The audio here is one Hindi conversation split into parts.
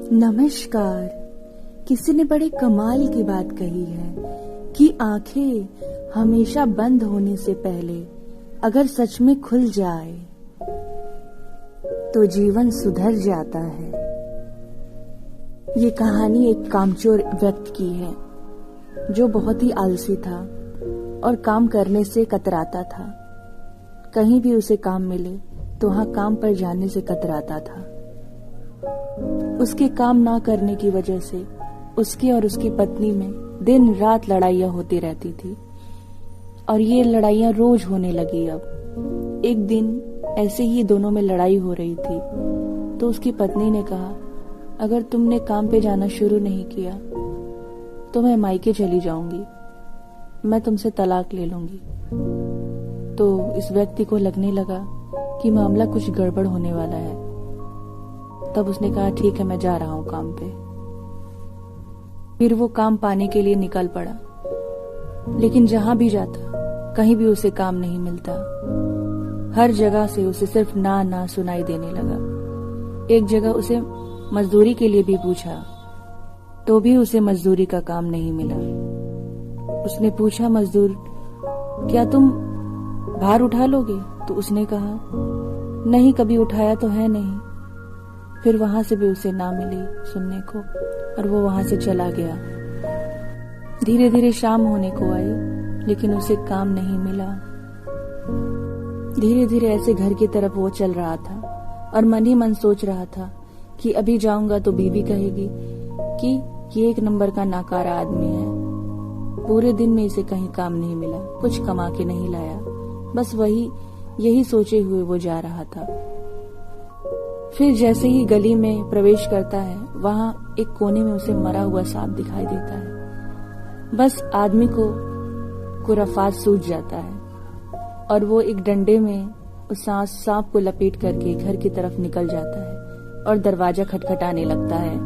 नमस्कार। किसी ने बड़े कमाल की बात कही है कि आंखें हमेशा बंद होने से पहले अगर सच में खुल जाए तो जीवन सुधर जाता है। ये कहानी एक कामचोर व्यक्ति की है जो बहुत ही आलसी था और काम करने से कतराता था। कहीं भी उसे काम मिले तो वहां काम पर जाने से कतराता था। उसके काम ना करने की वजह से उसकी और उसकी पत्नी में दिन रात लड़ाइयां होती रहती थी और ये लड़ाइयां रोज होने लगी। अब एक दिन ऐसे ही दोनों में लड़ाई हो रही थी तो उसकी पत्नी ने कहा, अगर तुमने काम पे जाना शुरू नहीं किया तो मैं मायके चली जाऊंगी, मैं तुमसे तलाक ले लूंगी। तो इस व्यक्ति को लगने लगा कि मामला कुछ गड़बड़ होने वाला है। तब उसने कहा, ठीक है, मैं जा रहा हूं काम पे। फिर वो काम पाने के लिए निकल पड़ा, लेकिन जहां भी जाता कहीं भी उसे काम नहीं मिलता। हर जगह से उसे सिर्फ ना ना सुनाई देने लगा। एक जगह उसे मजदूरी के लिए भी पूछा तो भी उसे मजदूरी का काम नहीं मिला। उसने पूछा, मजदूर क्या तुम भार उठा लोगे? तो उसने कहा, नहीं, कभी उठाया तो है नहीं। फिर वहां से भी उसे ना मिली सुनने को और वो वहां से चला गया। धीरे धीरे शाम होने को आई लेकिन उसे काम नहीं मिला। धीरे धीरे ऐसे घर की तरफ वो चल रहा था और मन ही मन सोच रहा था कि अभी जाऊंगा तो बीवी कहेगी कि ये एक नंबर का नाकारा आदमी है। पूरे दिन में इसे कहीं काम नहीं मिला, कुछ कमा के नहीं लाया। बस यही सोचे हुए वो जा रहा था। फिर जैसे ही गली में प्रवेश करता है वहां एक कोने में उसे मरा हुआ सांप दिखाई देता है। बस आदमी को कुरफात सूझ जाता है और वो एक डंडे में उस सांप को लपेट करके घर की तरफ निकल जाता है और दरवाजा खटखटाने लगता है।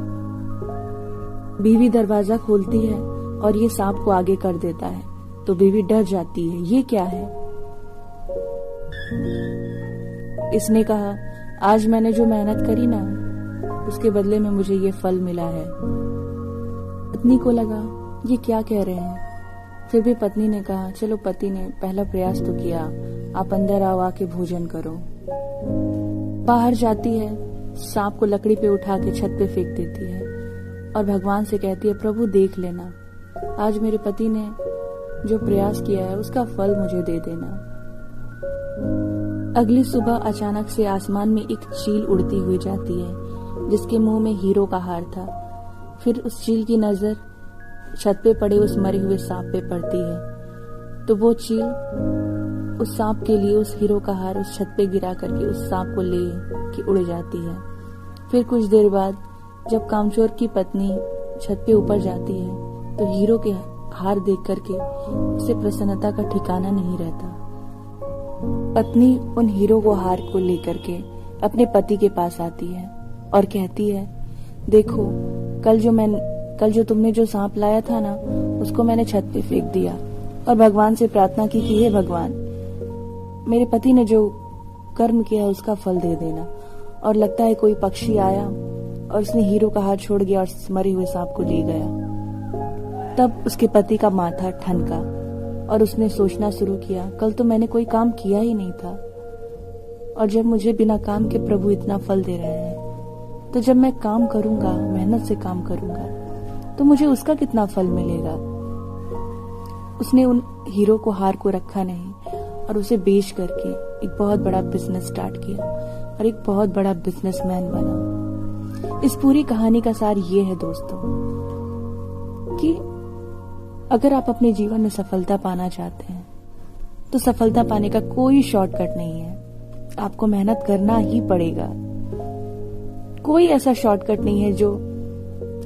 बीवी दरवाजा खोलती है और ये सांप को आगे कर देता है तो बीवी डर जाती है, ये क्या है? इसने कहा, आज मैंने जो मेहनत करी ना उसके बदले में मुझे ये फल मिला है। पत्नी को लगा ये क्या कह रहे हैं। फिर भी पत्नी ने कहा, चलो, पति ने पहला प्रयास तो किया, आप अंदर आओ, आके भोजन करो। बाहर जाती है, सांप को लकड़ी पे उठा के छत पे फेंक देती है और भगवान से कहती है, प्रभु देख लेना, आज मेरे पति ने जो प्रयास किया है उसका फल मुझे दे देना। अगली सुबह अचानक से आसमान में एक चील उड़ती हुई जाती है जिसके मुंह में हीरो का हार था। फिर उस चील की नजर छत पे पड़े उस मरे हुए सांप पे पड़ती है तो वो चील उस सांप के लिए उस हीरो का हार उस छत पे गिरा करके उस सांप को ले के उड़ जाती है। फिर कुछ देर बाद जब कामचोर की पत्नी छत पे ऊपर जाती है तो हीरो के हार देख करके उसे प्रसन्नता का ठिकाना नहीं रहता। पत्नी उन हीरो को हार को लेकर के अपने पति के पास आती है और कहती है, देखो, कल जो तुमने जो सांप लाया था ना उसको मैंने छत पे फेंक दिया और भगवान से प्रार्थना की कि हे भगवान, मेरे पति ने जो कर्म किया उसका फल दे देना। और लगता है कोई पक्षी आया और उसने हीरो का हार छोड़ गया और मरे हुए सांप को ले गया। तब उसके पति का माथा ठनका और उसने सोचना शुरू किया, कल तो मैंने कोई काम किया ही नहीं था और जब मुझे बिना काम के प्रभु इतना फल दे रहे हैं तो जब मैं काम करूंगा, मेहनत से काम करूंगा तो मुझे उसका कितना फल मिलेगा। उसने उन हीरो को हार को रखा नहीं और उसे बेच करके एक बहुत बड़ा बिजनेस स्टार्ट किया और एक बहुत बड़ा बिजनेसमैन बना। इस पूरी कहानी का सार ये है दोस्तों कि अगर आप अपने जीवन में सफलता पाना चाहते हैं तो सफलता पाने का कोई शॉर्टकट नहीं है, आपको मेहनत करना ही पड़ेगा। कोई ऐसा शॉर्टकट नहीं है जो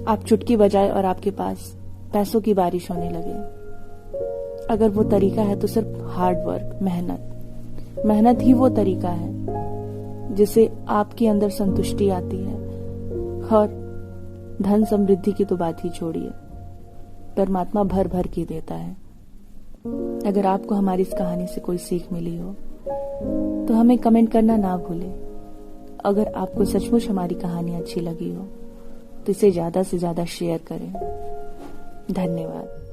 आप चुटकी बजाए और आपके पास पैसों की बारिश होने लगे। अगर वो तरीका है तो सिर्फ हार्ड वर्क, मेहनत ही वो तरीका है जिससे आपके अंदर संतुष्टि आती है। और धन समृद्धि की तो बात ही छोड़िए, परमात्मा भर भर के देता है। अगर आपको हमारी इस कहानी से कोई सीख मिली हो तो हमें कमेंट करना ना भूलें। अगर आपको सचमुच हमारी कहानी अच्छी लगी हो तो इसे ज्यादा से ज्यादा शेयर करें। धन्यवाद।